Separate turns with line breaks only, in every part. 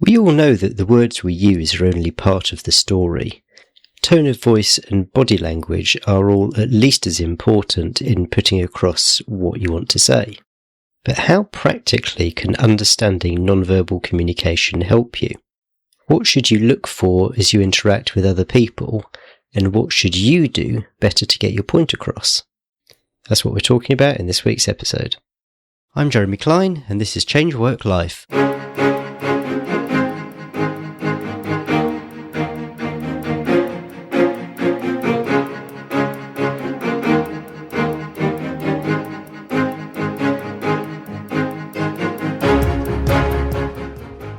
We all know that the words we use are only part of the story. Tone of voice and body language are all at least as important in putting across what you want to say. But how practically can understanding nonverbal communication help you? What should you look for as you interact with other people, and what should you do better to get your point across? That's what we're talking about in this week's episode. I'm Jeremy Klein, and this is Change Work Life.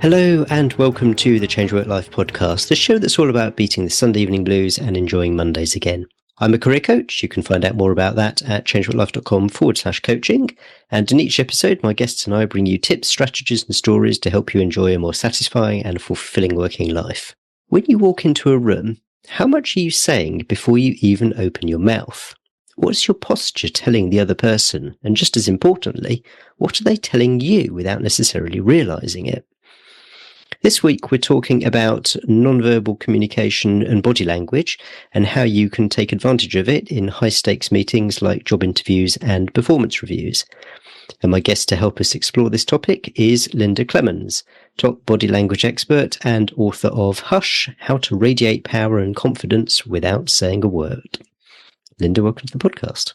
Hello and welcome to the Change Work Life podcast, the show that's all about beating the Sunday evening blues and enjoying Mondays again. I'm a career coach. You can find out more about that at changeworklife.com/coaching. And in each episode, my guests and I bring you tips, strategies and stories to help you enjoy a more satisfying and fulfilling working life. When you walk into a room, how much are you saying before you even open your mouth? What's your posture telling the other person? And just as importantly, what are they telling you without necessarily realizing it? This week, we're talking about nonverbal communication and body language and how you can take advantage of it in high-stakes meetings like job interviews and performance reviews. And my guest to help us explore this topic is Linda Clemons, top body language expert and author of Hush, How to Radiate Power and Confidence Without Saying a Word. Linda, welcome to the podcast.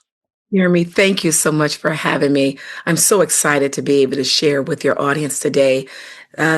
Jeremy, thank you so much for having me. I'm so excited to be able to share with your audience today,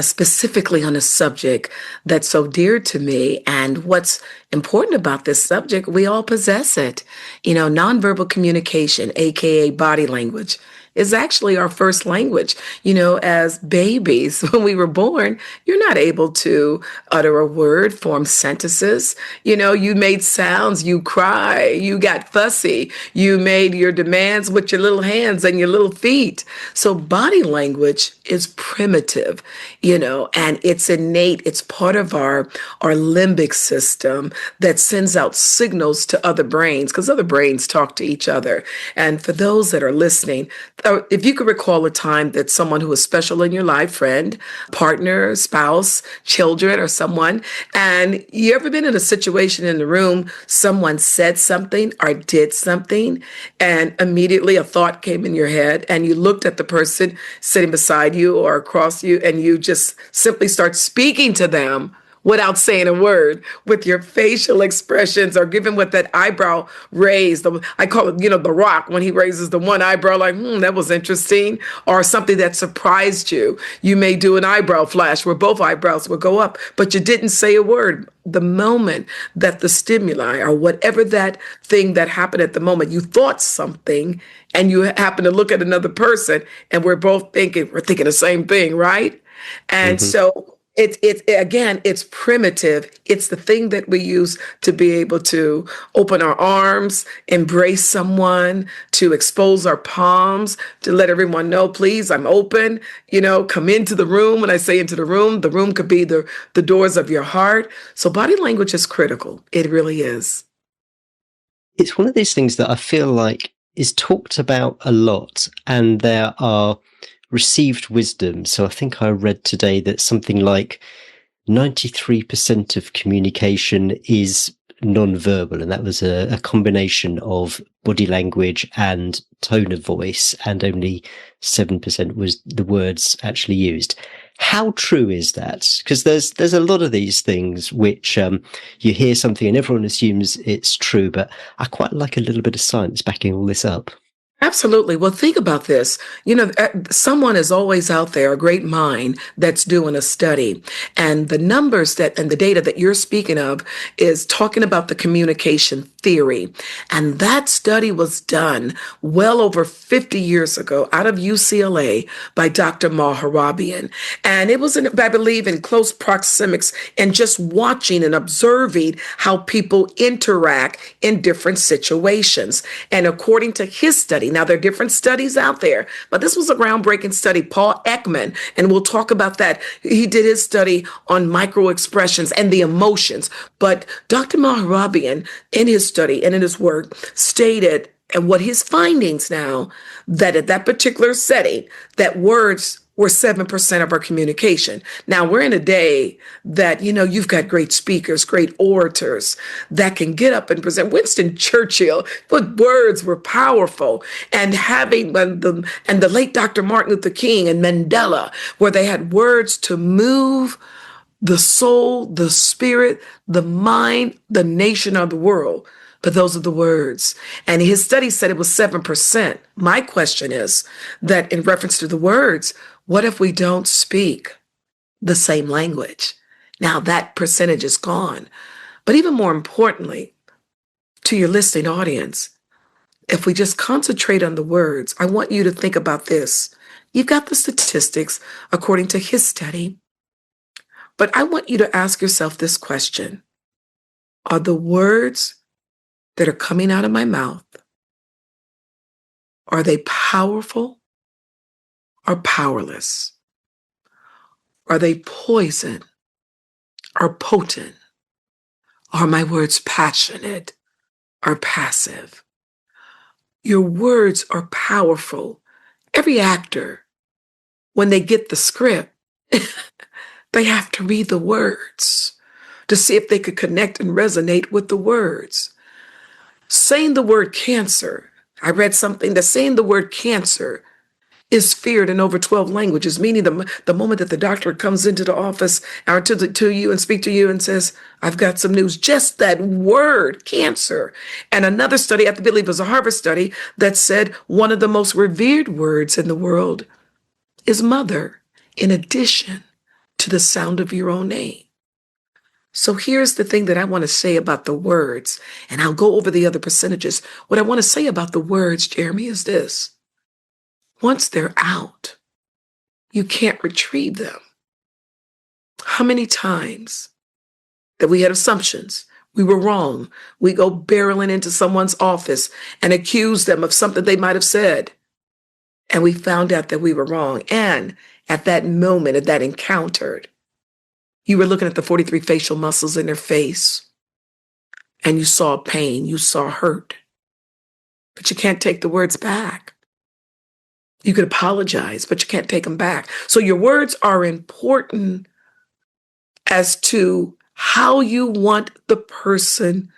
specifically on a subject that's so dear to me. And what's important about this subject, we all possess it. Nonverbal communication, aka body language, is actually our first language. As babies, when we were born, you're not able to utter a word, form sentences. You made sounds, you cry, you got fussy, you made your demands with your little hands and your little feet. So body language is primitive, and it's innate. It's part of our limbic system that sends out signals to other brains because other brains talk to each other. And for those that are listening, if you could recall a time that someone who was special in your life, friend, partner, spouse, children, or someone, and you ever been in a situation in the room, someone said something or did something, and immediately a thought came in your head, and you looked at the person sitting beside you or across you, and you just simply start speaking to them without saying a word, with your facial expressions or giving with that eyebrow raise. I call it, The Rock, when he raises the one eyebrow, like, that was interesting, or something that surprised you. You may do an eyebrow flash where both eyebrows will go up, but you didn't say a word. The moment that the stimuli or whatever that thing that happened at the moment, you thought something and you happen to look at another person and we're thinking the same thing, right? And so it's primitive. It's the thing that we use to be able to open our arms, embrace someone, to expose our palms, to let everyone know, please, I'm open, come into the room. When I say into the room could be the doors of your heart. So body language is critical. It really is.
It's one of these things that I feel like is talked about a lot, and there are received wisdom. So I think I read today that something like 93% of communication is non-verbal, and that was a combination of body language and tone of voice, and only 7% was the words actually used. How true is that? Because there's a lot of these things which you hear something and everyone assumes it's true, but I quite like a little bit of science backing all this up.
Absolutely. Well, think about this. Someone is always out there, a great mind that's doing a study. And the numbers and the data that you're speaking of is talking about the communication theory. And that study was done well over 50 years ago out of UCLA by Dr. Maharabian. And it was, I believe, in close proxemics and just watching and observing how people interact in different situations. And according to his study, now there are different studies out there, but this was a groundbreaking study. Paul Ekman, and we'll talk about that. He did his study on micro expressions and the emotions. But Dr. Maharabian, in his study and in his work, stated, and what his findings now, that at that particular setting, that words were 7% of our communication. Now, we're in a day that, you've got great speakers, great orators that can get up and present. Winston Churchill, but words were powerful. And the late Dr. Martin Luther King and Mandela, where they had words to move the soul, the spirit, the mind, the nation, or the world. But those are the words. And his study said it was 7%. My question is that in reference to the words, what if we don't speak the same language? Now that percentage is gone. But even more importantly, to your listening audience, if we just concentrate on the words, I want you to think about this. You've got the statistics according to his study, but I want you to ask yourself this question. Are the words that are coming out of my mouth, are they powerful or powerless? Are they poison or potent? Are my words passionate or passive? Your words are powerful. Every actor, when they get the script, they have to read the words to see if they could connect and resonate with the words. Saying the word cancer, I read something that saying the word cancer is feared in over 12 languages, meaning the moment that the doctor comes into the office or to you and speak to you and says, I've got some news, just that word, cancer. And another study, I believe it was a Harvard study, that said one of the most revered words in the world is mother, in addition to the sound of your own name. So here's the thing that I want to say about the words, and I'll go over the other percentages. What I want to say about the words, Jeremy, is this. Once they're out, you can't retrieve them. How many times that we had assumptions, we were wrong, we go barreling into someone's office and accuse them of something they might have said, and we found out that we were wrong. And at that moment, at that encounter, you were looking at the 43 facial muscles in their face, and you saw pain, you saw hurt, but you can't take the words back. You could apologize, but you can't take them back. So your words are important as to how you want the person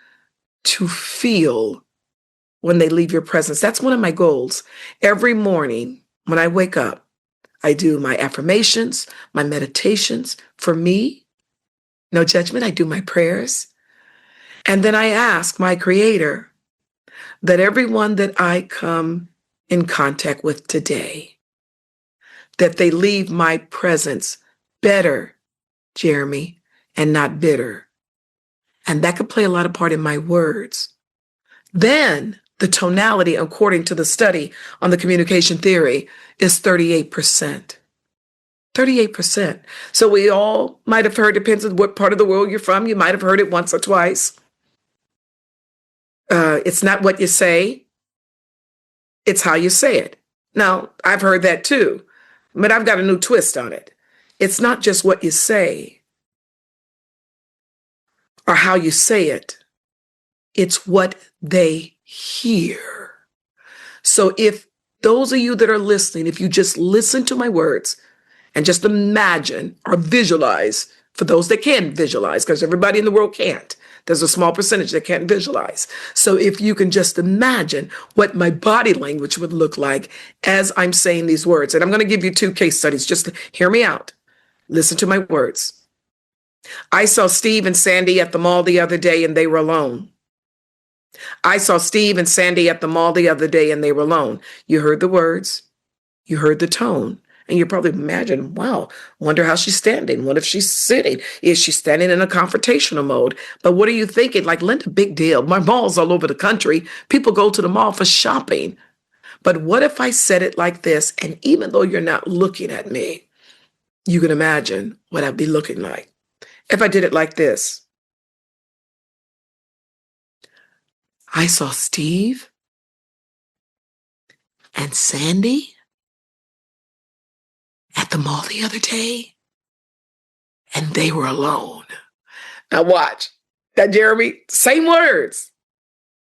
to feel when they leave your presence. That's one of my goals. Every morning when I wake up, I do my affirmations, my meditations. For me, no judgment, I do my prayers. And then I ask my Creator that everyone that I come in contact with today, that they leave my presence better, Jeremy, and not bitter. And that could play a lot of part in my words. Then the tonality, according to the study on the communication theory, is 38%. 38%. So we all might have heard, depends on what part of the world you're from, you might have heard it once or twice. It's not what you say, it's how you say it. Now, I've heard that too, but I've got a new twist on it. It's not just what you say or how you say it. It's what they hear. So if those of you that are listening, if you just listen to my words and just imagine or visualize, for those that can visualize, because everybody in the world can't. There's a small percentage that can't visualize. So if you can just imagine what my body language would look like as I'm saying these words. And I'm going to give you 2 case studies. Just hear me out. Listen to my words. I saw Steve and Sandy at the mall the other day and they were alone. I saw Steve and Sandy at the mall the other day and they were alone. You heard the words. You heard the tone. And you probably imagine, wow, wonder how she's standing. What if she's sitting? Is she standing in a confrontational mode? But what are you thinking? Like, Linda, big deal. My malls all over the country. People go to the mall for shopping. But what if I said it like this? And even though you're not looking at me, you can imagine what I'd be looking like. If I did it like this. I saw Steve and Sandy at the mall the other day, and they were alone. Now watch. That Jeremy, same words.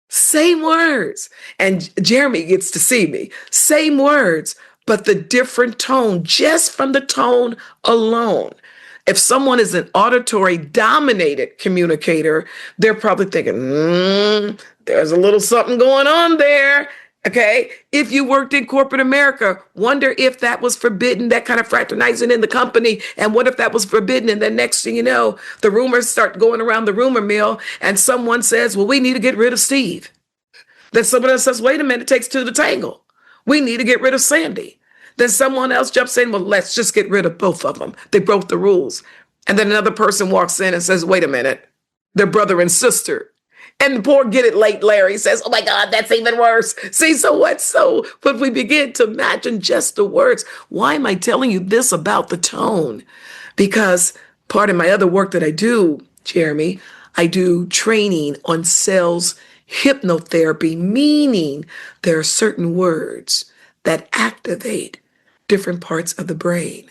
Same words. And Jeremy gets to see me. Same words, but the different tone, just from the tone alone. If someone is an auditory dominated communicator, they're probably thinking, there's a little something going on there. Okay. If you worked in corporate America, wonder if that was forbidden, that kind of fraternizing in the company. And what if that was forbidden? And then next thing you know, the rumors start going around the rumor mill and someone says, well, we need to get rid of Steve. Then someone else says, wait a minute, it takes two to tangle. We need to get rid of Sandy. Then someone else jumps in, well, let's just get rid of both of them. They broke the rules. And then another person walks in and says, wait a minute, they're brother and sister. And the poor get it late Larry says, oh my God, that's even worse. See, so what? So when we begin to imagine just the words, why am I telling you this about the tone? Because part of my other work that I do, Jeremy, I do training on sales hypnotherapy, meaning there are certain words that activate different parts of the brain.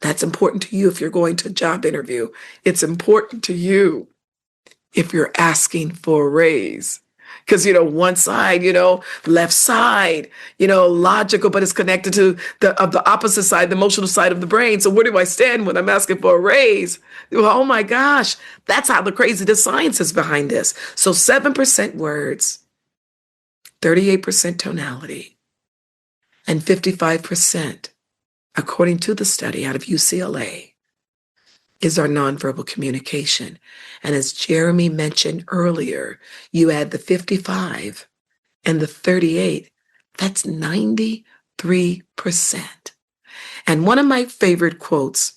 That's important to you if you're going to a job interview. It's important to you if you're asking for a raise. Because, one side, left side, logical, but it's connected to the opposite side, the emotional side of the brain. So where do I stand when I'm asking for a raise? Well, oh my gosh, that's how the science is behind this. So 7% words, 38% tonality, and 55%, according to the study out of UCLA, is our nonverbal communication. And as Jeremy mentioned earlier, you add the 55 and the 38, that's 93%. And one of my favorite quotes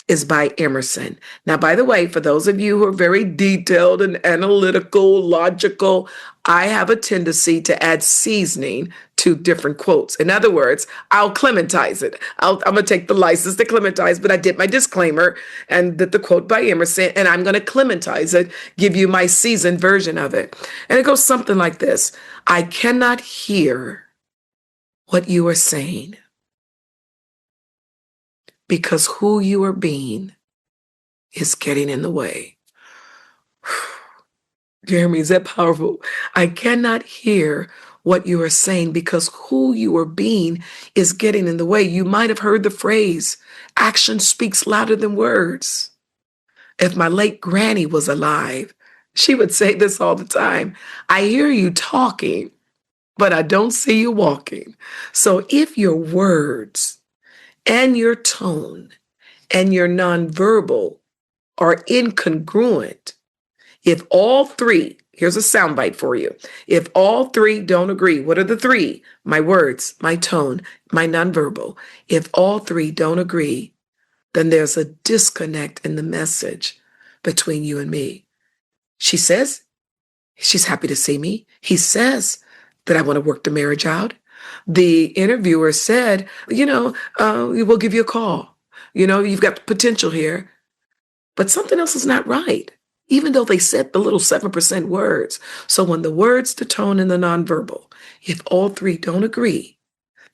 is by Emerson. Now, by the way, for those of you who are very detailed and analytical, logical, I have a tendency to add seasoning to different quotes. In other words, I'll clementize it. I'm going to take the license to clementize, but I did my disclaimer and did the quote by Emerson, and I'm going to clementize it, give you my seasoned version of it. And it goes something like this. I cannot hear what you are saying, because who you are being is getting in the way. Jeremy, is that powerful? I cannot hear what you are saying because who you are being is getting in the way. You might have heard the phrase, action speaks louder than words. If my late granny was alive, she would say this all the time. I hear you talking, but I don't see you walking. So if your words and your tone and your nonverbal are incongruent, if all three, here's a soundbite for you. If all three don't agree, what are the three? My words, my tone, my nonverbal. If all three don't agree, then there's a disconnect in the message between you and me. She says she's happy to see me. He says that I want to work the marriage out. The interviewer said, we'll give you a call. You've got potential here, but something else is not right, even though they said the little 7% words. So when the words, the tone, and the nonverbal, if all three don't agree,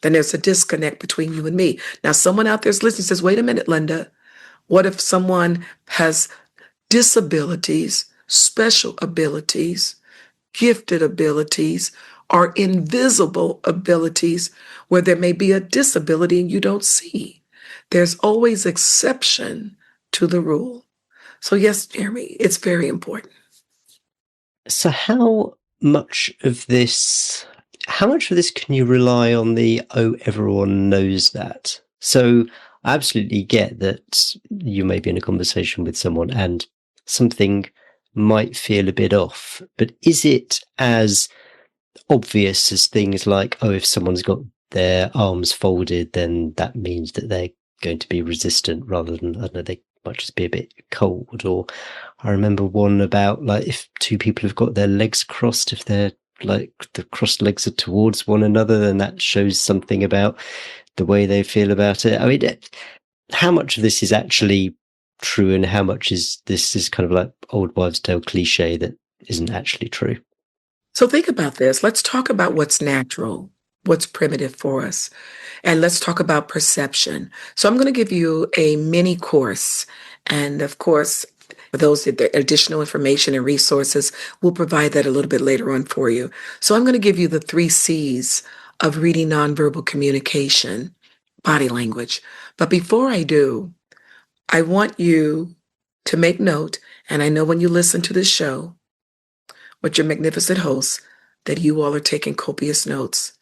then there's a disconnect between you and me. Now, someone out there's listening says, wait a minute, Linda. What if someone has disabilities, special abilities, gifted abilities, or invisible abilities where there may be a disability and you don't see? There's always exception to the rule. So yes, Jeremy, it's very important.
So how much of this can you rely on the, oh, everyone knows that? So I absolutely get that you may be in a conversation with someone and something might feel a bit off, but is it as obvious as things like, oh, if someone's got their arms folded, then that means that they're going to be resistant rather than, I don't know, they might just be a bit cold? Or I remember one about, like, if two people have got their legs crossed, if they're like the crossed legs are towards one another, then that shows something about the way they feel about it. I mean, how much of this is actually true and how much is this is kind of like old wives' tale cliche that isn't actually true?
So think about this. Let's talk about what's natural, what's primitive for us, and let's talk about perception. So I'm going to give you a mini course. And of course, for those that the additional information and resources, we'll provide that a little bit later on for you. So I'm going to give you the 3 C's of reading nonverbal communication, body language. But before I do, I want you to make note, and I know when you listen to this show with your magnificent hosts, that you all are taking copious notes.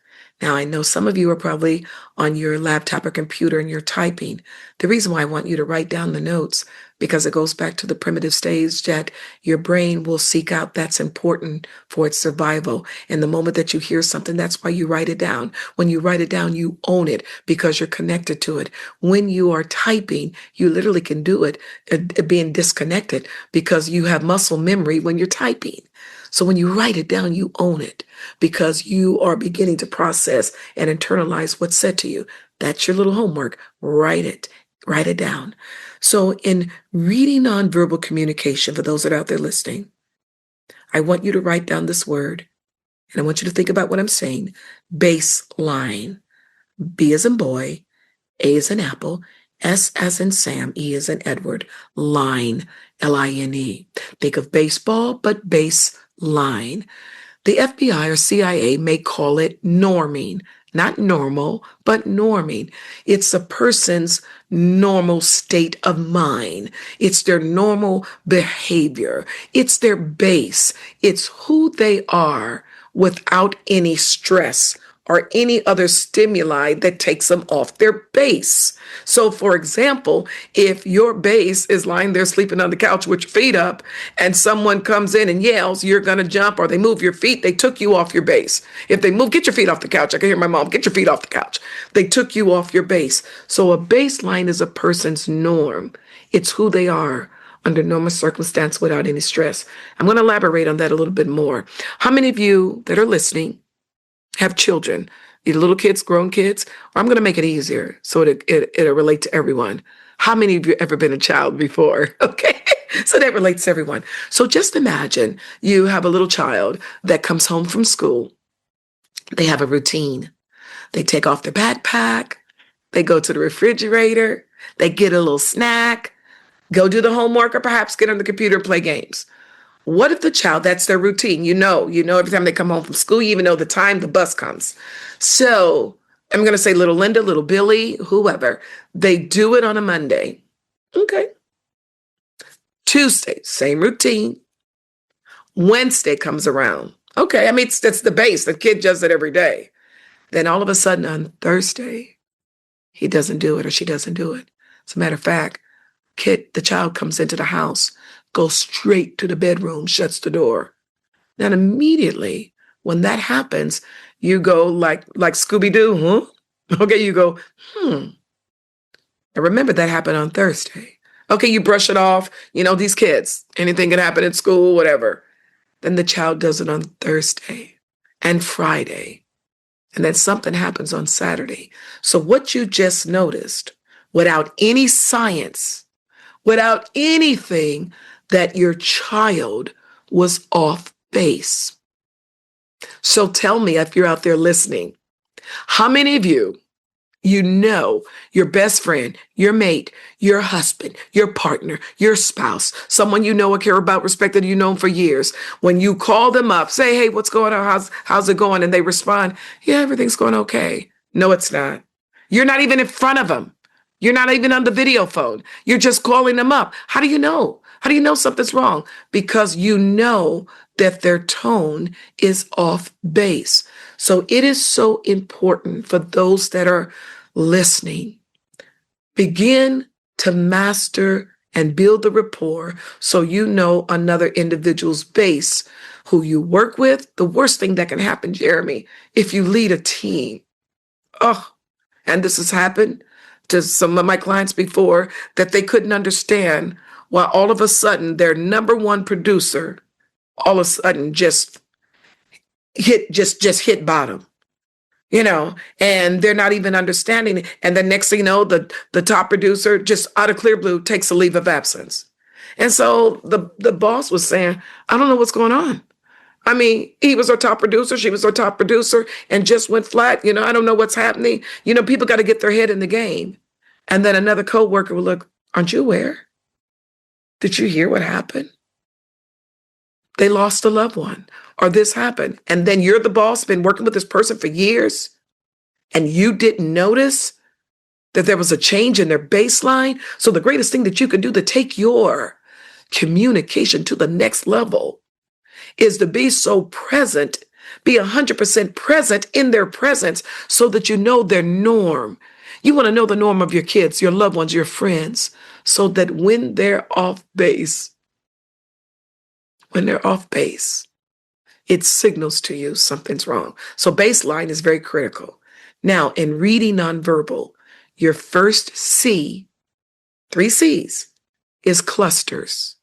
Now, I know some of you are probably on your laptop or computer and you're typing. The reason why I want you to write down the notes, because it goes back to the primitive stage that your brain will seek out that's important for its survival. And the moment that you hear something, that's why you write it down. When you write it down, you own it because you're connected to it. When you are typing, you literally can do it being disconnected because you have muscle memory when you're typing. So when you write it down, you own it because you are beginning to process and internalize what's said to you. That's your little homework. Write it down. So in reading nonverbal communication, for those that are out there listening, I want you to write down this word and I want you to think about what I'm saying. Baseline. B as in boy, A as in apple, S as in Sam, E as in Edward, line, Line. Think of baseball, but baseline. The FBI or CIA may call it norming, not normal, but norming. It's a person's normal state of mind. It's their normal behavior. It's their base. It's who they are without any stress or any other stimuli that takes them off their base. So, for example, if your base is lying there sleeping on the couch with your feet up and someone comes in and yells, you're going to jump, or they move your feet, they took you off your base. If they move, get your feet off the couch. I can hear my mom, get your feet off the couch. They took you off your base. So a baseline is a person's norm. It's who they are under normal circumstance without any stress. I'm going to elaborate on that a little bit more. How many of you that are listening have children, either little kids, grown kids, or I'm going to make it easier so it'll relate to everyone. How many of you ever been a child before? Okay, so that relates to everyone. So just imagine you have a little child that comes home from school. They have a routine. They take off their backpack. They go to the refrigerator. They get a little snack, go do the homework, or perhaps get on the computer, play games. What if the child, that's their routine? You know, every time they come home from school, you even know the time the bus comes. So I'm going to say little Linda, little Billy, whoever, they do it on a Monday. Okay. Tuesday, same routine. Wednesday comes around. Okay. I mean, that's the base. The kid does it every day. Then all of a sudden on Thursday, he doesn't do it or she doesn't do it. As a matter of fact, the child comes into the house, goes straight to the bedroom, shuts the door. Now, immediately when that happens, you go like Scooby-Doo, huh? Okay, you go, Now remember that happened on Thursday. Okay, you brush it off. These kids, anything can happen in school, whatever. Then the child does it on Thursday and Friday. And then something happens on Saturday. So what you just noticed, without any science, without anything, that your child was off base. So tell me, if you're out there listening, how many of you know your best friend, your mate, your husband, your partner, your spouse, someone you know or care about, respected, you know for years. When you call them up, say, hey, what's going on? How's it going? And they respond, yeah, everything's going okay. No, it's not. You're not even in front of them. You're not even on the video phone. You're just calling them up. How do you know? How do you know something's wrong? Because you know that their tone is off base. So it is so important for those that are listening. Begin to master and build the rapport so you know another individual's base who you work with. The worst thing that can happen, Jeremy, if you lead a team. And this has happened to some of my clients before, that they couldn't understand why all of a sudden their number one producer all of a sudden just hit bottom, and they're not even understanding it. And the next thing you know, the top producer just out of clear blue takes a leave of absence. And so the boss was saying, I don't know what's going on. I mean, he was our top producer, she was our top producer, and just went flat. I don't know what's happening. People got to get their head in the game. And then another coworker will look, aren't you aware? Did you hear what happened? They lost a loved one, or this happened. And then you're the boss, been working with this person for years. and you didn't notice that there was a change in their baseline. So the greatest thing that you can do to take your communication to the next level is to be so present, be 100% present in their presence so that you know their norm. You want to know the norm of your kids, your loved ones, your friends, so that when they're off base, it signals to you something's wrong. So baseline is very critical. Now, in reading nonverbal, your first C, 3 C's, is clusters.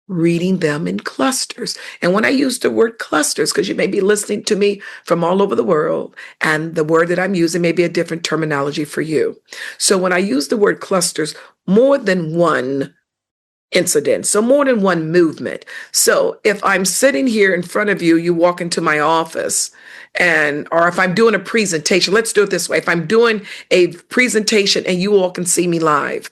Reading them in clusters. And when I use the word clusters, because you may be listening to me from all over the world, and the word that I'm using may be a different terminology for you. So when I use the word clusters, more than one incident, so more than one movement. So if I'm sitting here in front of you, you walk into my office, or if I'm doing a presentation, let's do it this way. If I'm doing a presentation and you all can see me live,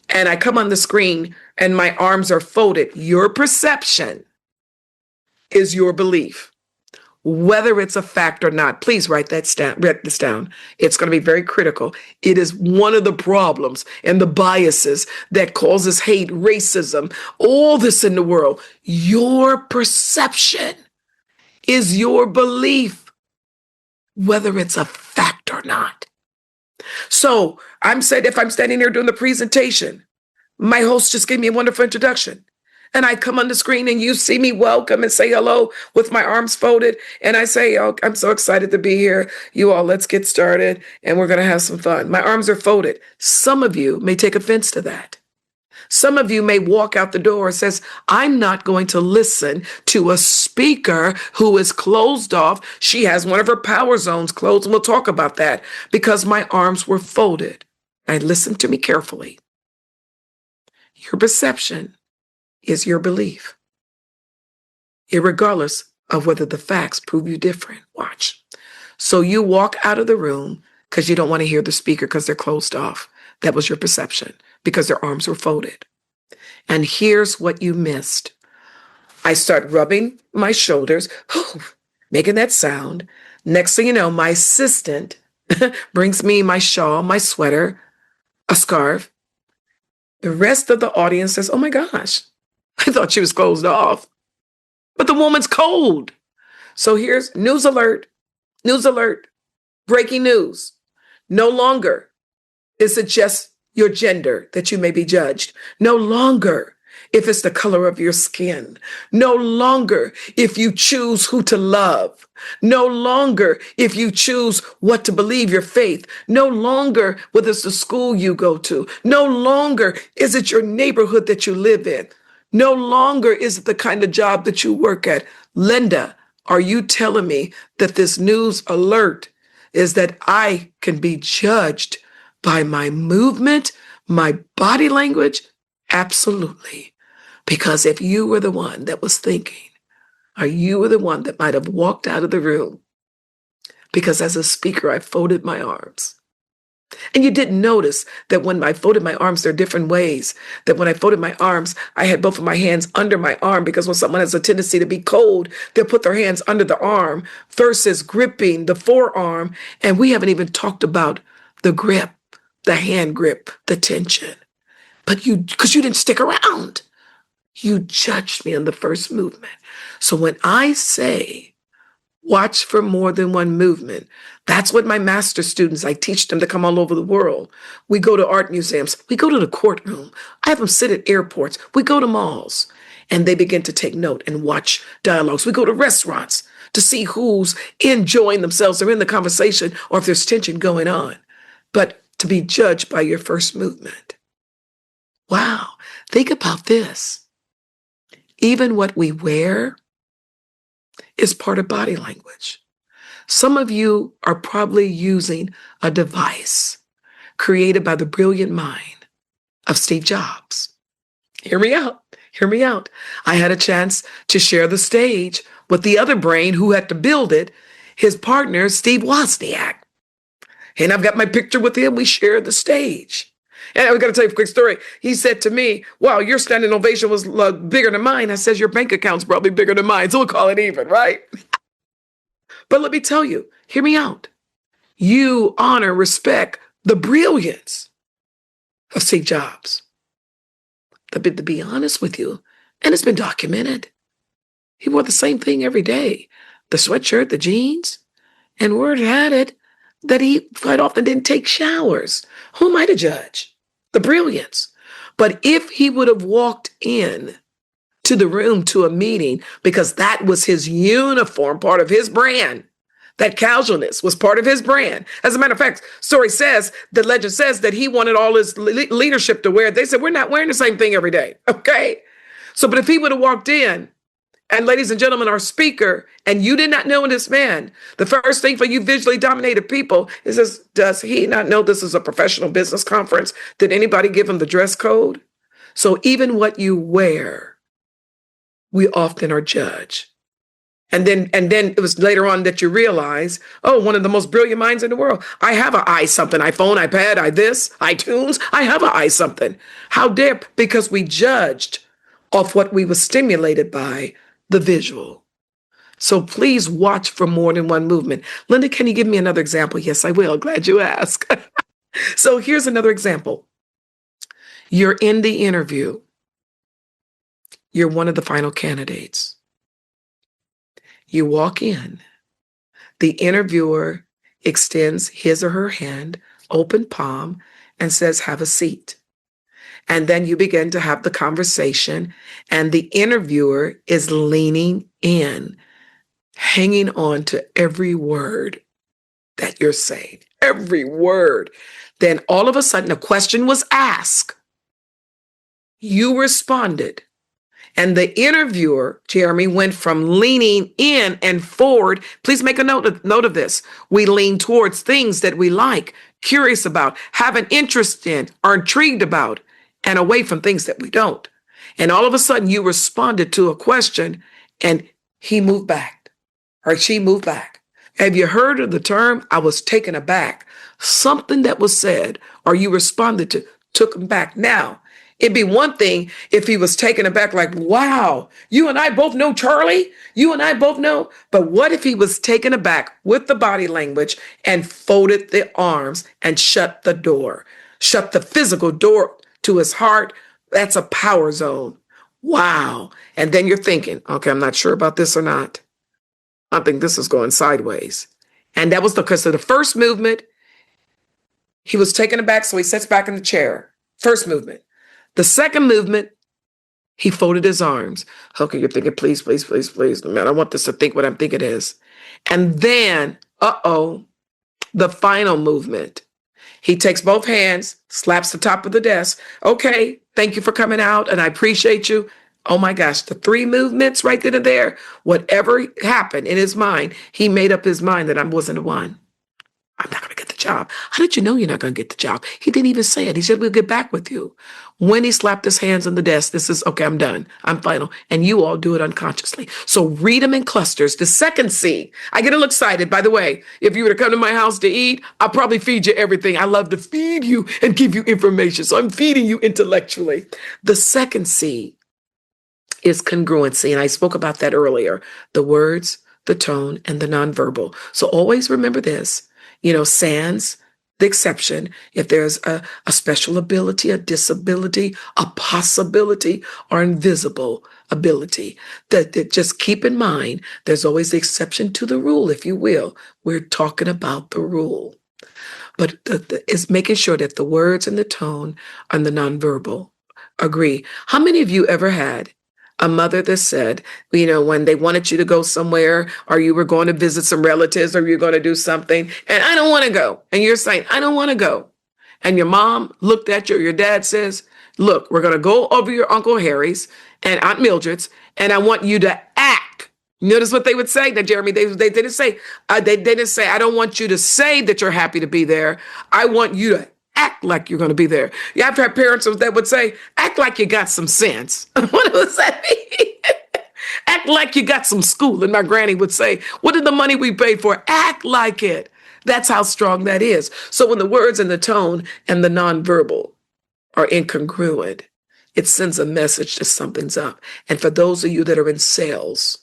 and I come on the screen and my arms are folded, your perception is your belief, whether it's a fact or not. Please write this down. It's going to be very critical. It is one of the problems and the biases that causes hate, racism, all this in the world. Your perception is your belief, whether it's a fact or not. So if I'm standing there doing the presentation, my host just gave me a wonderful introduction. And I come on the screen and you see me welcome and say hello with my arms folded. And I say, oh, I'm so excited to be here. You all, let's get started and we're going to have some fun. My arms are folded. Some of you may take offense to that. Some of you may walk out the door and says, I'm not going to listen to a speaker who is closed off. She has one of her power zones closed, and we'll talk about that, because my arms were folded. And listen to me carefully. Your perception is your belief, irregardless of whether the facts prove you different. Watch. So you walk out of the room because you don't want to hear the speaker because they're closed off. That was your perception because their arms were folded. And here's what you missed. I start rubbing my shoulders, making that sound. Next thing you know, my assistant brings me my shawl, my sweater, a scarf. The rest of the audience says, oh my gosh, I thought she was closed off. But the woman's cold. So here's news alert, breaking news. No longer is it just your gender that you may be judged. No longer if it's the color of your skin. No longer if you choose who to love. No longer if you choose what to believe, your faith. No longer whether it's the school you go to. No longer is it your neighborhood that you live in. No longer is it the kind of job that you work at. Linda, are you telling me that this news alert is that I can be judged by my movement, my body language? Absolutely. Because if you were the one that was thinking, or you were the one that might have walked out of the room, because as a speaker, I folded my arms. And you didn't notice that when I folded my arms, there are different ways. That when I folded my arms, I had both of my hands under my arm, because when someone has a tendency to be cold, they'll put their hands under the arm versus gripping the forearm. And we haven't even talked about the grip, the hand grip, the tension. But because you didn't stick around, you judged me on the first movement. So when I say, watch for more than one movement, that's what my master students, I teach them to come all over the world. We go to art museums. We go to the courtroom. I have them sit at airports. We go to malls. And they begin to take note and watch dialogues. We go to restaurants to see who's enjoying themselves or in the conversation, or if there's tension going on. But to be judged by your first movement. Wow, think about this. Even what we wear is part of body language. Some of you are probably using a device created by the brilliant mind of Steve Jobs. Hear me out. I had a chance to share the stage with the other brain who had to build it, his partner, Steve Wozniak. And I've got my picture with him. We shared the stage. And I got to tell you a quick story. He said to me, wow, your standing ovation was bigger than mine. I says, your bank account's probably bigger than mine. So we'll call it even, right? But let me tell you, hear me out. you honor, respect the brilliance of Steve Jobs. But to be honest with you, and it's been documented, he wore the same thing every day, the sweatshirt, the jeans, and word had it that he quite often didn't take showers. Who am I to judge? The brilliance. But if he would have walked in to the room to a meeting, because that was his uniform, part of his brand, that casualness was part of his brand. As a matter of fact, the legend says that he wanted all his leadership to wear it. They said, we're not wearing the same thing every day, okay? So, but if he would have walked in, and ladies and gentlemen, our speaker, and you did not know this man, the first thing for you visually dominated people is this: does he not know this is a professional business conference? Did anybody give him the dress code? So even what you wear, we often are judged. And then it was later on that you realize, oh, one of the most brilliant minds in the world. I have an I something, iPhone, iPad, iTunes. I have an I something. How dare, because we judged off what we were stimulated by, the visual. So please watch for more than one movement. Linda, can you give me another example? Yes, I will. Glad you asked. So here's another example. You're in the interview. You're one of the final candidates. You walk in. The interviewer extends his or her hand, open palm, and says, have a seat. And then you begin to have the conversation, and the interviewer is leaning in, hanging on to every word that you're saying, every word. Then all of a sudden, a question was asked. You responded. And the interviewer, Jeremy, went from leaning in and forward. Please make a note of this. We lean towards things that we like, curious about, have an interest in, are intrigued about, and away from things that we don't. And all of a sudden you responded to a question and he moved back or she moved back. Have you heard of the term, I was taken aback? Something that was said or you responded to took him back. Now, it'd be one thing if he was taken aback like, wow, you and I both know Charlie? You and I both know? But what if he was taken aback with the body language and folded the arms and shut the door, shut the physical door to his heart? That's a power zone. Wow. And then you're thinking, okay, I'm not sure about this or not. I think this is going sideways. And that was because of the first movement. He was taken aback, so he sits back in the chair. First movement. The second movement, he folded his arms. Okay, you're thinking, please, please, please, please. Man, I want this to think what I'm thinking it is. And then, the final movement. He takes both hands, slaps the top of the desk. Okay, thank you for coming out, and I appreciate you. Oh my gosh, the three movements right then and there, whatever happened in his mind, he made up his mind that I wasn't the one. I'm not going to get the job. How did you know you're not going to get the job? He didn't even say it. He said, we'll get back with you. When he slapped his hands on the desk, this is, okay, I'm done. I'm final. And you all do it unconsciously. So read them in clusters. The second C, I get a little excited. By the way, if you were to come to my house to eat, I'll probably feed you everything. I love to feed you and give you information. So I'm feeding you intellectually. The second C is congruency. And I spoke about that earlier. The words, the tone, and the nonverbal. So always remember this. Sans the exception, if there's a special ability, a disability, a possibility, or invisible ability, that just keep in mind, there's always the exception to the rule, if you will. We're talking about the rule. But it's making sure that the words and the tone and the nonverbal agree. How many of you ever had a mother that said, when they wanted you to go somewhere or you were going to visit some relatives or you're going to do something and I don't want to go. And you're saying, I don't want to go. And your mom looked at you or your dad says, look, we're going to go over your Uncle Harry's and Aunt Mildred's and I want you to act. Notice what they would say. Now, Jeremy, they didn't say, I don't want you to say that you're happy to be there. I want you to act like you're going to be there. You have to have parents that would say, act like you got some sense. What does that mean? Act like you got some school. And my granny would say, what did the money we paid for? Act like it. That's how strong that is. So when the words and the tone and the nonverbal are incongruent, it sends a message that something's up. And for those of you that are in sales,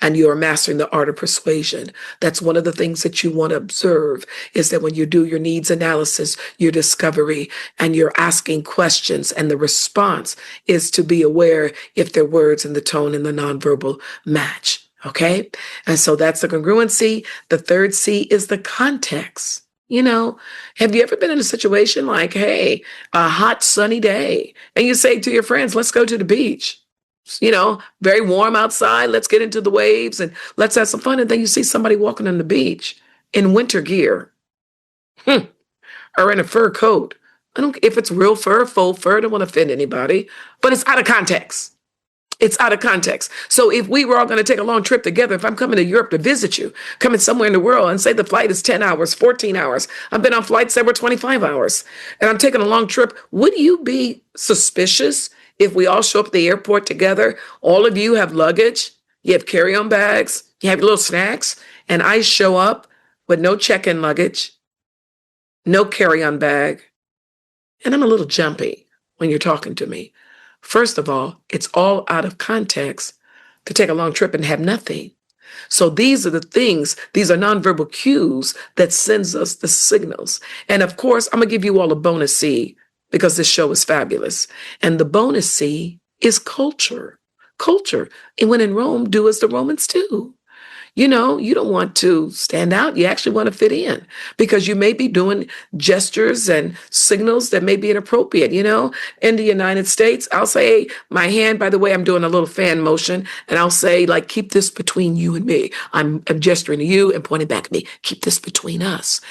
and you are mastering the art of persuasion. That's one of the things that you want to observe, is that when you do your needs analysis, your discovery, and you're asking questions, and the response is to be aware if their words and the tone and the nonverbal match. Okay. And so that's the congruency. The third C is the context. Have you ever been in a situation like, hey, a hot sunny day, and you say to your friends, let's go to the beach? Very warm outside. Let's get into the waves and let's have some fun. And then you see somebody walking on the beach in winter gear, or in a fur coat. I don't, if it's real fur, faux fur, I don't want to offend anybody, but it's out of context. It's out of context. So if we were all going to take a long trip together, if I'm coming to Europe to visit you, coming somewhere in the world, and say the flight is 10 hours, 14 hours, I've been on flights that were 25 hours, and I'm taking a long trip, would you be suspicious if we all show up at the airport together? All of you have luggage, you have carry-on bags, you have little snacks, and I show up with no check-in luggage, no carry-on bag, and I'm a little jumpy when you're talking to me. First of all, it's all out of context to take a long trip and have nothing. So these are the things, these are nonverbal cues that sends us the signals. And of course, I'm going to give you all a bonus C, because this show is fabulous. And the bonus C is culture. Culture. And when in Rome, do as the Romans do. You don't want to stand out. You actually want to fit in, because you may be doing gestures and signals that may be inappropriate. In the United States, I'll say, hey, my hand, by the way, I'm doing a little fan motion, and I'll say, like, keep this between you and me. I'm gesturing to you and pointing back at me. Keep this between us.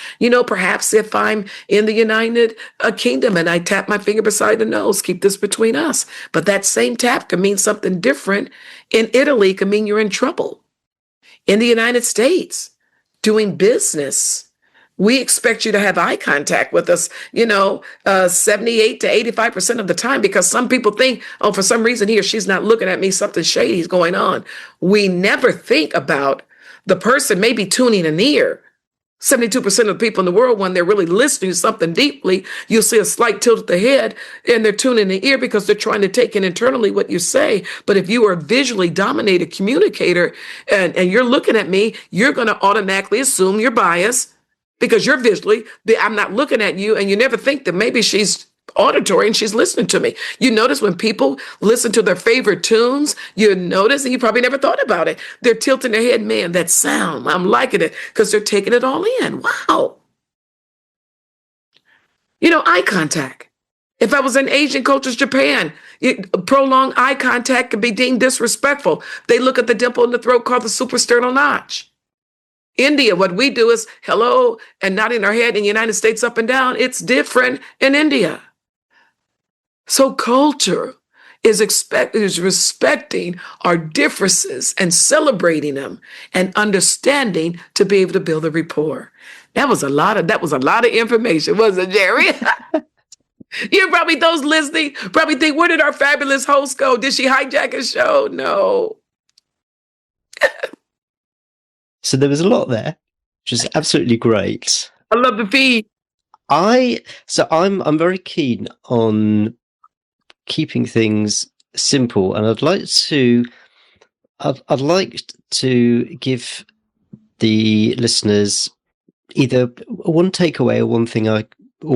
Perhaps if I'm in the United Kingdom and I tap my finger beside the nose, keep this between us. But that same tap can mean something different. In Italy, can mean you're in trouble. In the United States, doing business, we expect you to have eye contact with us, 78 to 85% of the time, because some people think, oh, for some reason he or she's not looking at me, something shady is going on. We never think about the person maybe tuning an ear. 72% of the people in the world, when they're really listening to something deeply, you'll see a slight tilt of the head, and they're tuning the ear because they're trying to take in internally what you say. But if you are a visually dominated communicator and you're looking at me, you're going to automatically assume you're biased, because you're visually, I'm not looking at you, and you never think that maybe she's auditory and she's listening to me. You notice when people listen to their favorite tunes, you notice, and you probably never thought about it, they're tilting their head, man, that sound, I'm liking it, because they're taking it all in. Wow. Eye contact. If I was in Asian cultures, Japan, prolonged eye contact could be deemed disrespectful. They look at the dimple in the throat called the suprasternal notch. India, what we do is hello and nodding our head. In the United States, up and down. It's different in India. So culture is respecting our differences and celebrating them and understanding to be able to build a rapport. That was a lot of information, wasn't it, Jerry? You probably, those listening, probably think, where did our fabulous host go? Did she hijack a show? No.
So there was a lot there, which is absolutely great.
I love the feed.
I'm very keen on keeping things simple, and I'd like to give the listeners either one takeaway or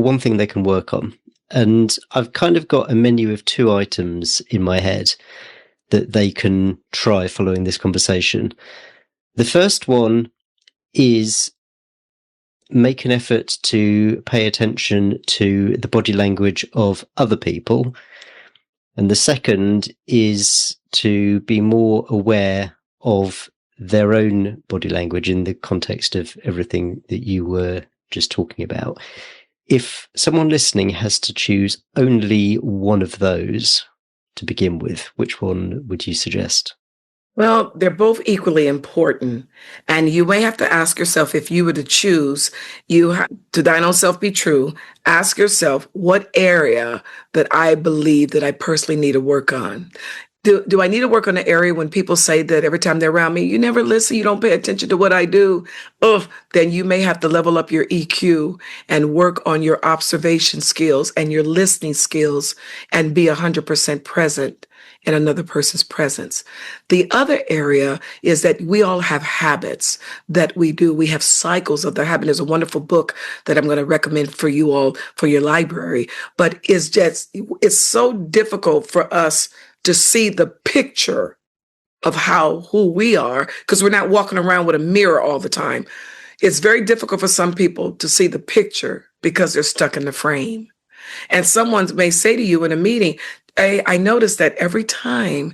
one thing they can work on. And I've kind of got a menu of 2 items in my head that they can try following this conversation. The first one is make an effort to pay attention to the body language of other people. And the second is to be more aware of their own body language in the context of everything that you were just talking about. If someone listening has to choose only one of those to begin with, which one would you suggest?
Well, they're both equally important. And you may have to ask yourself, if you were to choose, to thine own self be true, ask yourself, what area that I believe that I personally need to work on? Do I need to work on an area when people say that every time they're around me, you never listen, you don't pay attention to what I do? Then you may have to level up your EQ and work on your observation skills and your listening skills and be 100% present in another person's presence. The other area is that we all have habits that we do. We have cycles of the habit. There's a wonderful book that I'm going to recommend for you all for your library, but it's so difficult for us to see the picture of who we are because we're not walking around with a mirror all the time. It's very difficult for some people to see the picture because they're stuck in the frame. And someone may say to you in a meeting, I noticed that every time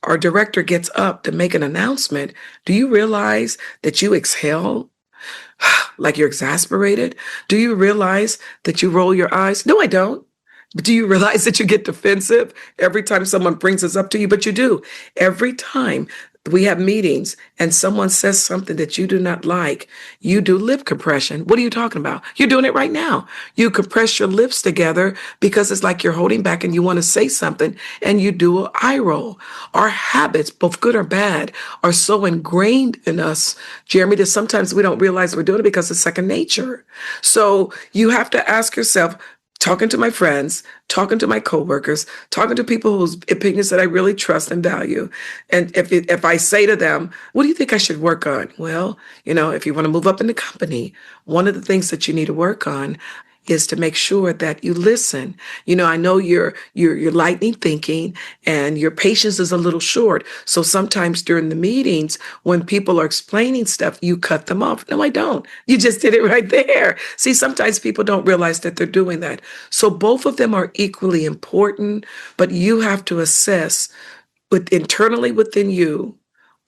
our director gets up to make an announcement, do you realize that you exhale like you're exasperated? Do you realize that you roll your eyes? No, I don't. But do you realize that you get defensive every time someone brings this up to you? But you do. Every time we have meetings and someone says something that you do not like, you do lip compression. What are you talking about? You're doing it right now. You compress your lips together because it's like you're holding back and you want to say something and you do an eye roll. Our habits, both good or bad, are so ingrained in us, Jeremy, that sometimes we don't realize we're doing it because it's second nature. So you have to ask yourself, talking to my friends, talking to my coworkers, talking to people whose opinions that I really trust and value. And if I say to them, what do you think I should work on? Well, if you want to move up in the company, one of the things that you need to work on is to make sure that you listen. I know you're lightning thinking and your patience is a little short. So sometimes during the meetings, when people are explaining stuff, you cut them off. No, I don't. You just did it right there. See, sometimes people don't realize that they're doing that. So both of them are equally important, but you have to assess internally within you,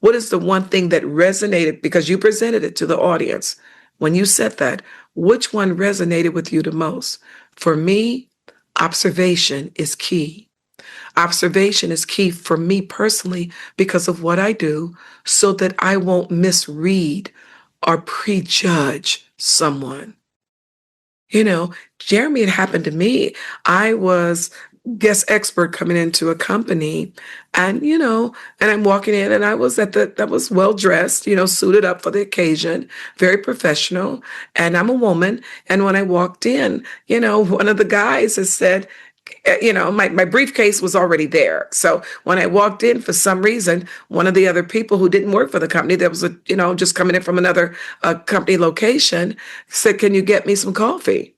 what is the one thing that resonated because you presented it to the audience? When you said that, which one resonated with you the most? For me, observation is key. Observation is key for me personally because of what I do so that I won't misread or prejudge someone. Jeremy, it happened to me. I was guest expert coming into a company and I'm walking in and I was well dressed, suited up for the occasion, very professional, and I'm a woman. And when I walked in, one of the guys has said, my briefcase was already there. So when I walked in, for some reason, one of the other people who didn't work for the company, that was just coming in from another company location, said, "Can you get me some coffee?"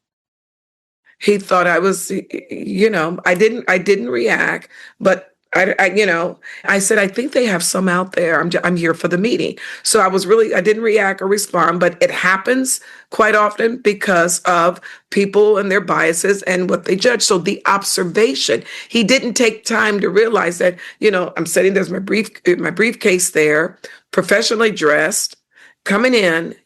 He thought I was, I didn't react, but I said, I think they have some out there. I'm here for the meeting. So I didn't react or respond, but it happens quite often because of people and their biases and what they judge. So the observation, he didn't take time to realize that, I'm sitting, there's my briefcase there, professionally dressed, coming in,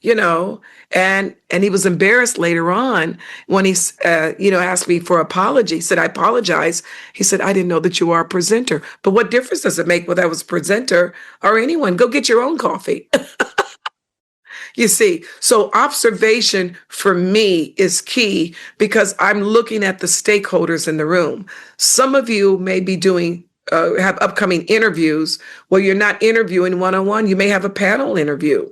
and he was embarrassed later on when he, asked me for apology. He said, "I apologize." He said, "I didn't know that you are a presenter." But what difference does it make whether I was a presenter or anyone? Go get your own coffee. You see, so observation for me is key because I'm looking at the stakeholders in the room. Some of you may be have upcoming interviews where you're not interviewing one-on-one. You may have a panel interview.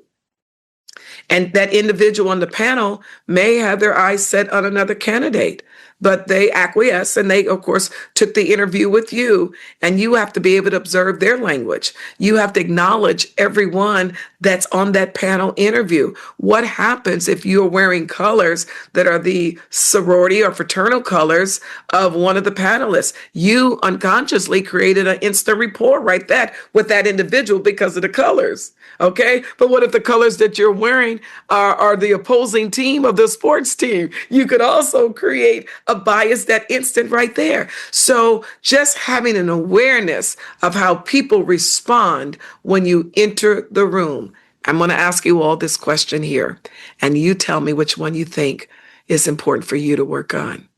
And that individual on the panel may have their eyes set on another candidate, but they acquiesce and they, of course, took the interview with you. And you have to be able to observe their language. You have to acknowledge everyone that's on that panel interview. What happens if you're wearing colors that are the sorority or fraternal colors of one of the panelists? You unconsciously created an instant rapport right there with that individual because of the colors. Okay. But what if the colors that you're wearing are the opposing team of the sports team? You could also create a bias that instant right there. So just having an awareness of how people respond when you enter the room. I'm going to ask you all this question here, and you tell me which one you think is important for you to work on.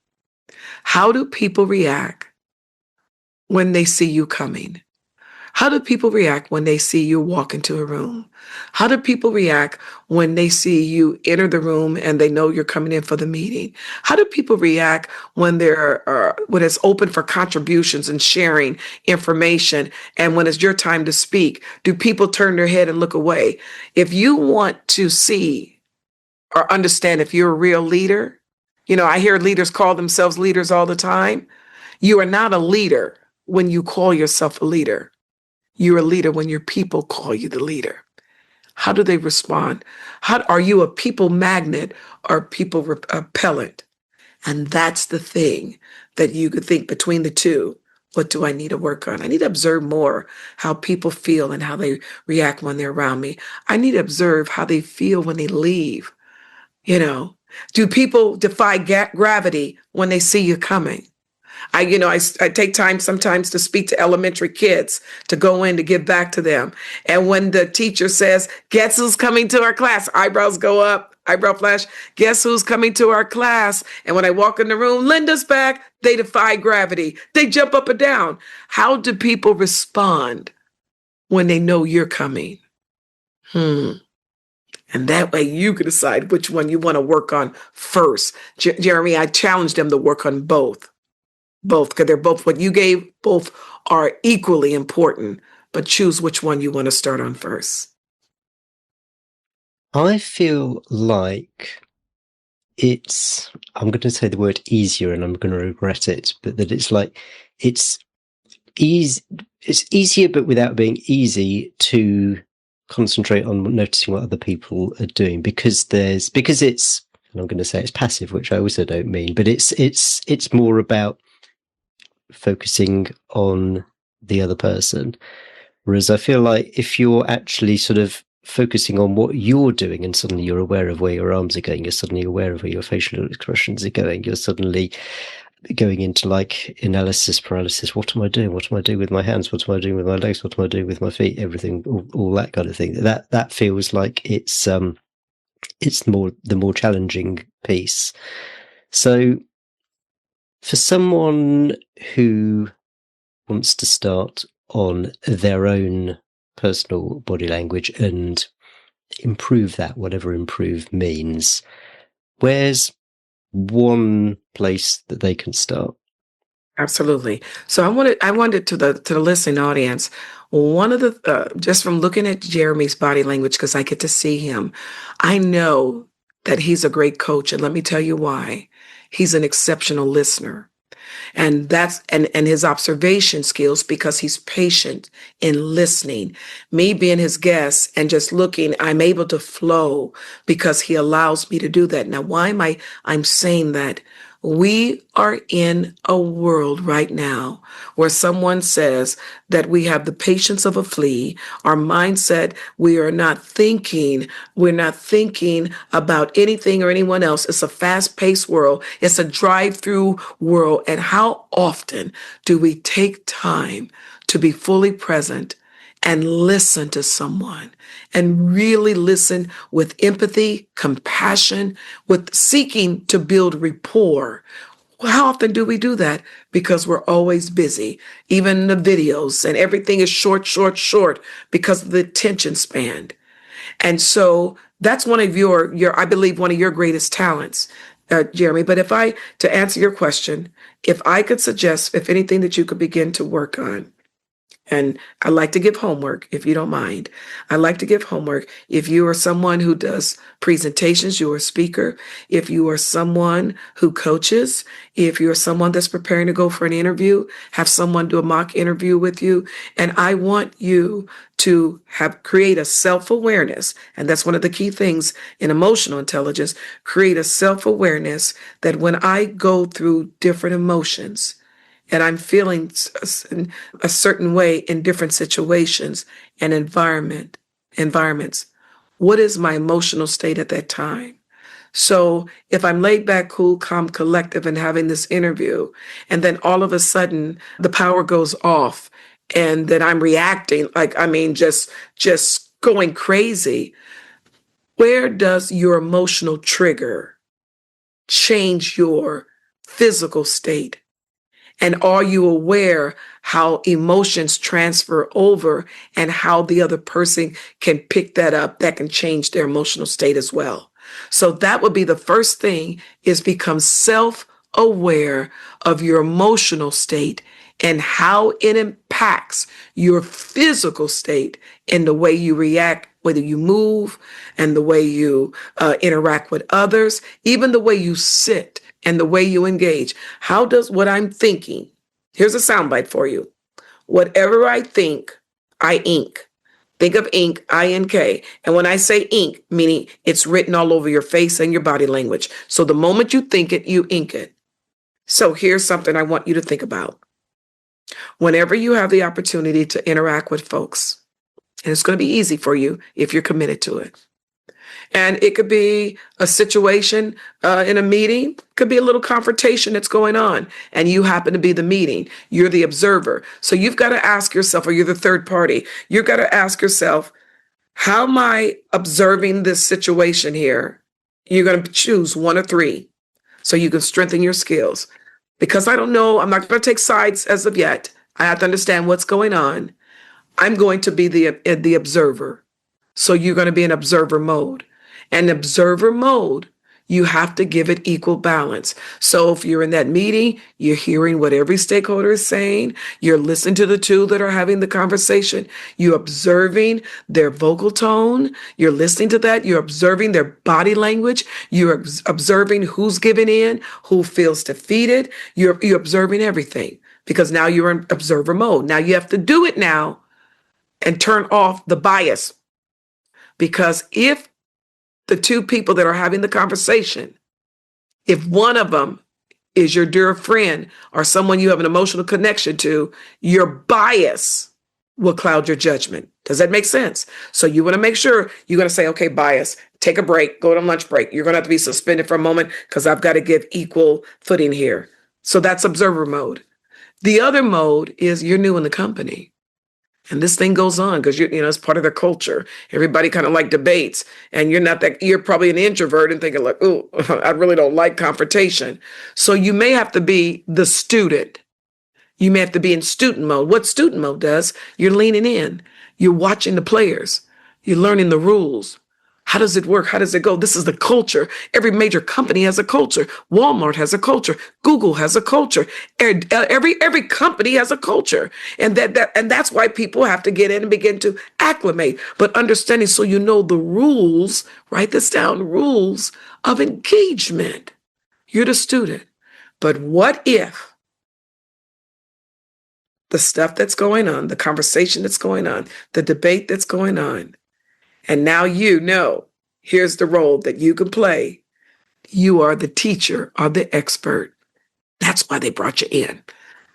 How do people react when they see you coming? How do people react when they see you walk into a room? How do people react when they see you enter the room and they know you're coming in for the meeting? How do people react when when it's open for contributions and sharing information and when it's your time to speak? Do people turn their head and look away? If you want to see or understand if you're a real leader, I hear leaders call themselves leaders all the time. You are not a leader when you call yourself a leader? You're a leader when your people call you the leader. How do they respond? How are you a people magnet or people repellent? And that's the thing that you could think between the two. What do I need to work on? I need to observe more how people feel and how they react when they're around me. I need to observe how they feel when they leave. You know, do people defy gravity when they see you coming? I take time sometimes to speak to elementary kids, to go in to give back to them. And when the teacher says, guess who's coming to our class? Eyebrows go up, eyebrow flash. Guess who's coming to our class? And when I walk in the room, Linda's back. They defy gravity. They jump up and down. How do people respond when they know you're coming? And that way you can decide which one you want to work on first. Jeremy, I challenge them to work on both. Both, because they're both what you gave, both are equally important, but choose which one you want to start on first.
I feel like I'm going to say the word easier and I'm going to regret it, but that it's easier, but without being easy to concentrate on noticing what other people are doing because it's, and I'm going to say it's passive, which I also don't mean, but it's more about focusing on the other person. Whereas I feel like if you're actually sort of focusing on what you're doing and suddenly you're aware of where your arms are going, you're suddenly aware of where your facial expressions are going, you're suddenly going into like analysis paralysis. What am I doing? What am I doing with my hands? What am I doing with my legs? What am I doing with my feet? Everything, all that kind of thing. That feels like it's the more challenging piece. So for someone who wants to start on their own personal body language and improve that, whatever improve means, where's one place that they can start?
Absolutely. So I wanted to the listening audience, one of the just from looking at Jeremy's body language, because I get to see him, I know that he's a great coach, and let me tell you why. He's an exceptional listener. And that's and his observation skills, because he's patient in listening. Me being his guest and just looking, I'm able to flow because he allows me to do that. Now, why am I'm saying that? We are in a world right now where someone says that we have the patience of a flea. Our mindset, we're not thinking about anything or anyone else. It's a fast-paced world. It's a drive-through world. And how often do we take time to be fully present and listen to someone and really listen with empathy, compassion, with seeking to build rapport? How often do we do that? Because we're always busy. Even the videos and everything is short, short, short because of the attention span. And so that's one of I believe one of your greatest talents, Jeremy. But to answer your question, if I could suggest, if anything that you could begin to work on, and I like to give homework, if you don't mind. I like to give homework. If you are someone who does presentations, you're a speaker. If you are someone who coaches, if you're someone that's preparing to go for an interview, have someone do a mock interview with you. And I want you to create a self-awareness. And that's one of the key things in emotional intelligence, create a self-awareness that when I go through different emotions, and I'm feeling a certain way in different situations and environments. What is my emotional state at that time? So if I'm laid back, cool, calm, collective, and having this interview, and then all of a sudden the power goes off, and then I'm reacting just going crazy. Where does your emotional trigger change your physical state? And are you aware how emotions transfer over and how the other person can pick that up? That can change their emotional state as well. So that would be the first thing, is become self-aware of your emotional state and how it impacts your physical state in the way you react, whether you move and the way you interact with others, even the way you sit and the way you engage. How does what I'm thinking, here's a soundbite for you. Whatever I think, I ink. Think of ink, I-N-K. And when I say ink, meaning it's written all over your face and your body language. So the moment you think it, you ink it. So here's something I want you to think about. Whenever you have the opportunity to interact with folks, and it's going to be easy for you if you're committed to it. And it could be a situation in a meeting, could be a little confrontation that's going on, and you happen to be the meeting. You're the observer. So you've got to ask yourself, or you're the third party, you've got to ask yourself, how am I observing this situation here? You're going to choose one or three so you can strengthen your skills. Because I don't know, I'm not going to take sides as of yet. I have to understand what's going on. I'm going to be the observer. So you're going to be in observer mode. And observer mode, you have to give it equal balance. So if you're in that meeting, you're hearing what every stakeholder is saying, you're listening to the two that are having the conversation, you're observing their vocal tone, you're listening to that, you're observing their body language, you're observing who's giving in, who feels defeated, you're observing everything because now you're in observer mode. Now you have to do it now and turn off the bias. Because if the two people that are having the conversation, if one of them is your dear friend or someone you have an emotional connection to, your bias will cloud your judgment. Does that make sense? So you want to make sure you're going to say, okay, bias, take a break, go to lunch break. You're going to have to be suspended for a moment because I've got to give equal footing here. So that's observer mode. The other mode is you're new in the company. And this thing goes on because it's part of their culture. Everybody kind of like debates, and you're probably an introvert and thinking like, oh, I really don't like confrontation. So you may have to be the student. You may have to be in student mode. What student mode does, you're leaning in, you're watching the players, you're learning the rules. How does it work? How does it go? This is the culture. Every major company has a culture. Walmart has a culture. Google has a culture. Every company has a culture. And that's why people have to get in and begin to acclimate. But understanding so you know the rules, write this down, rules of engagement. You're the student. But what if the stuff that's going on, the conversation that's going on, the debate that's going on, and now here's the role that you can play. You are the teacher or the expert. That's why they brought you in.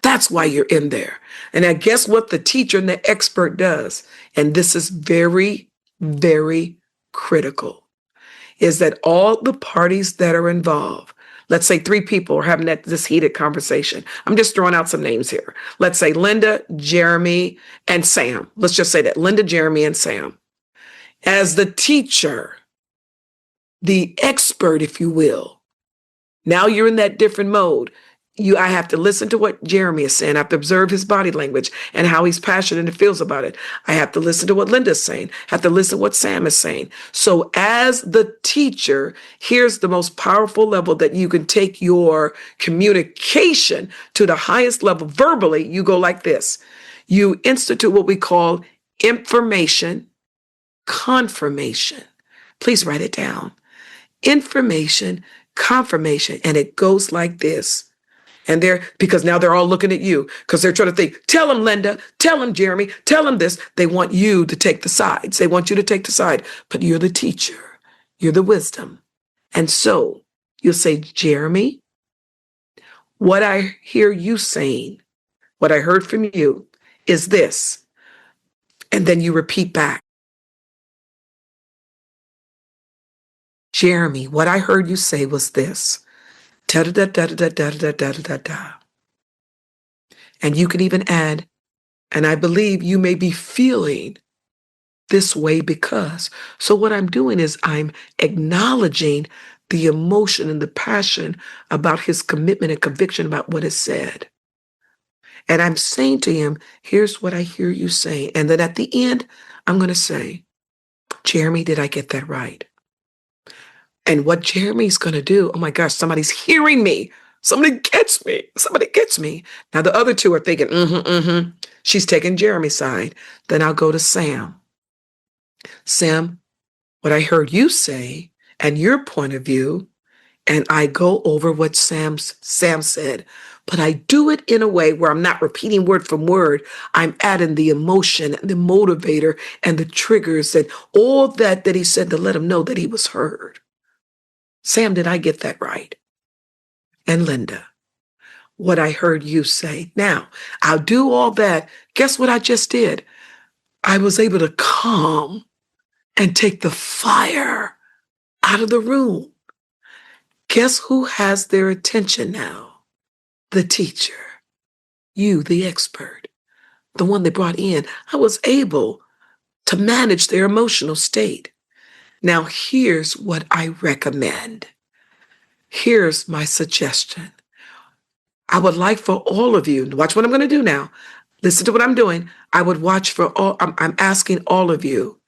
That's why you're in there. And I guess what the teacher and the expert does, and this is very, very critical, is that all the parties that are involved, let's say 3 people are having this heated conversation. I'm just throwing out some names here. Let's say Linda, Jeremy, and Sam. Let's just say that, Linda, Jeremy, and Sam. As the teacher, the expert, if you will, now you're in that different mode. I have to listen to what Jeremy is saying. I have to observe his body language and how he's passionate and feels about it. I have to listen to what Linda's saying. I have to listen to what Sam is saying. So as the teacher, here's the most powerful level that you can take your communication to the highest level verbally. You go like this. You institute what we call information confirmation. Please write it down. Information, confirmation. And it goes like this. And because now they're all looking at you because they're trying to think, tell them, Linda, tell them, Jeremy, tell them this. They want you to take the sides. They want you to take the side, but you're the teacher. You're the wisdom. And so you'll say, Jeremy, what I hear you saying, what I heard from you is this. And then you repeat back. Jeremy, what I heard you say was this. Da da da da da da da da da da. And you can even add, and I believe you may be feeling this way because. So what I'm doing is I'm acknowledging the emotion and the passion about his commitment and conviction about what is said. And I'm saying to him, here's what I hear you saying. And then at the end, I'm going to say, Jeremy, did I get that right? And what Jeremy's going to do, oh my gosh, somebody's hearing me. Somebody gets me. Somebody gets me. Now the other two are thinking, she's taking Jeremy's side. Then I'll go to Sam. Sam, what I heard you say and your point of view, and I go over what Sam said. but I do it in a way where I'm not repeating word from word. I'm adding the emotion and the motivator and the triggers and all that he said to let him know that he was heard. Sam, did I get that right? And Linda, what I heard you say. Now, I'll do all that. Guess what I just did? I was able to calm and take the fire out of the room. Guess who has their attention now? The teacher. You, the expert, the one they brought in. I was able to manage their emotional state. Now, here's what I recommend. Here's my suggestion. I would like for all of you, watch what I'm going to do now. Listen to what I'm doing. I would watch for all, I'm asking all of you,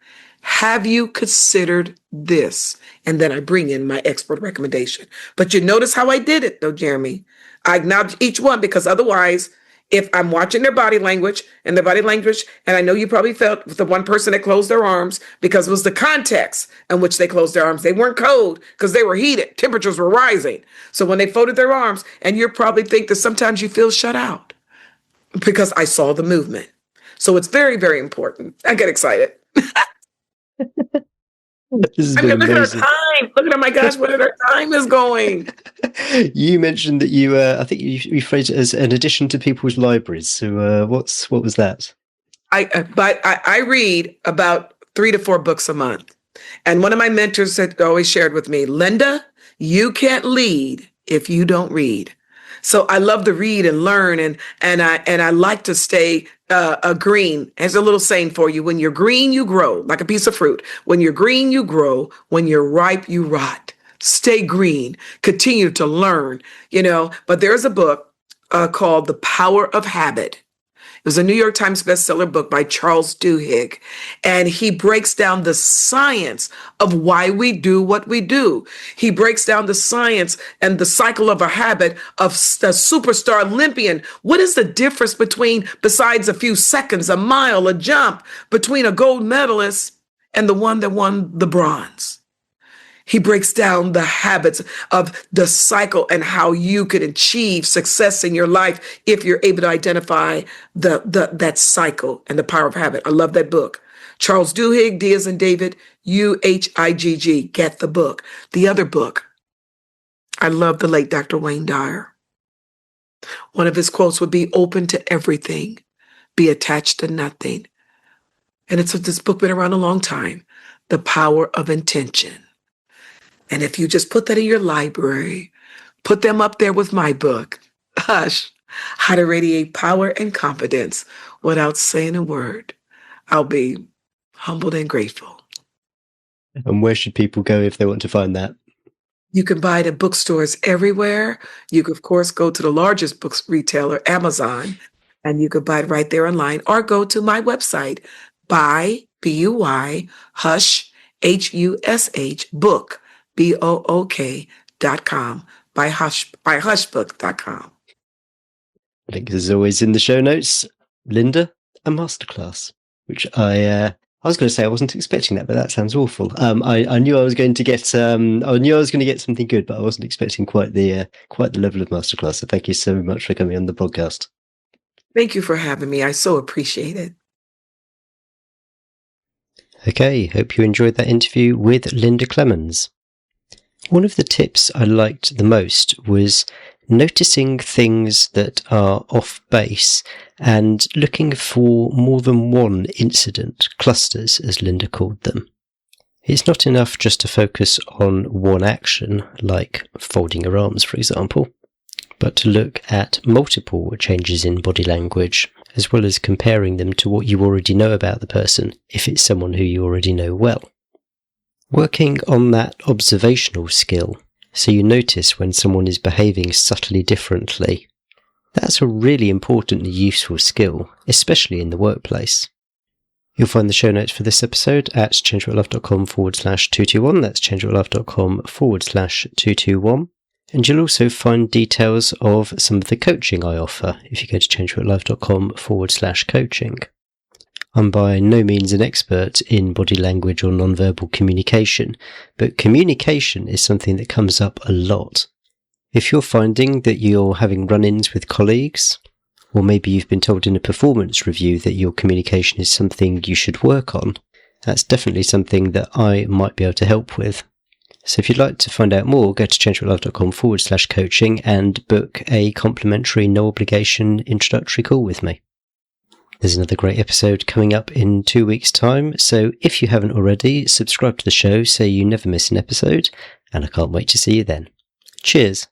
have you considered this? And then I bring in my expert recommendation. But you notice how I did it, though, Jeremy. I acknowledge each one because otherwise, if I'm watching their body language, and I know you probably felt with the one person that closed their arms because it was the context in which they closed their arms. They weren't cold because they were heated. Temperatures were rising. So when they folded their arms, and you probably think that sometimes you feel shut out because I saw the movement. So it's very, very important. I get excited.
This has
I mean,
been
look at our
amazing.
time. Look at, oh my gosh, where our time is going.
You mentioned that I think you phrased it as an addition to people's libraries. So what was that?
I read about 3 to 4 books a month. And one of my mentors had always shared with me, Linda, you can't lead if you don't read. So I love to read and learn, and I like to stay green. There's a little saying for you: when you're green, you grow like a piece of fruit. When you're green, you grow. When you're ripe, you rot. Stay green. Continue to learn. But there's a book called The Power of Habit. It was a New York Times bestseller book by Charles Duhigg, and he breaks down the science of why we do what we do. He breaks down the science and the cycle of a habit of the superstar Olympian. What is the difference besides a few seconds, a mile, a jump, between a gold medalist and the one that won the bronze? He breaks down the habits of the cycle and how you could achieve success in your life if you're able to identify that cycle and the power of habit. I love that book. Charles Duhigg, D as in David, Uhigg. Get the book. The other book, I love the late Dr. Wayne Dyer. One of his quotes would be, open to everything, be attached to nothing. And this book been around a long time. The Power of Intention. And if you just put that in your library, put them up there with my book, Hush, How to Radiate Power and Confidence Without Saying a Word, I'll be humbled and grateful.
And where should people go if they want to find that?
You can buy it at bookstores everywhere. You can, of course, go to the largest books retailer, Amazon, and you can buy it right there online, or go to my website, B-U-Y, Hush, Hush, book, BOOK.com, by hushbook.com.
Link is always in the show notes. Linda, a masterclass, which I was going to say I wasn't expecting that, but that sounds awful. I knew I was going to get something good, but I wasn't expecting quite the level of masterclass. So thank you so much for coming on the podcast.
Thank you for having me. I so appreciate it.
Okay, hope you enjoyed that interview with Linda Clemons. One of the tips I liked the most was noticing things that are off base and looking for more than one incident, clusters as Linda called them. It's not enough just to focus on one action, like folding her arms, for example, but to look at multiple changes in body language, as well as comparing them to what you already know about the person, if it's someone who you already know well. Working on that observational skill, so you notice when someone is behaving subtly differently, that's a really important and useful skill, especially in the workplace. You'll find the show notes for this episode at changeworklove.com/221. That's changeworklove.com/221. And you'll also find details of some of the coaching I offer if you go to changeworklove.com/coaching. I'm by no means an expert in body language or nonverbal communication, but communication is something that comes up a lot. If you're finding that you're having run-ins with colleagues, or maybe you've been told in a performance review that your communication is something you should work on, that's definitely something that I might be able to help with. So if you'd like to find out more, go to changeworklife.com/coaching and book a complimentary, no obligation introductory call with me. There's another great episode coming up in 2 weeks' time, so if you haven't already, subscribe to the show so you never miss an episode, and I can't wait to see you then. Cheers!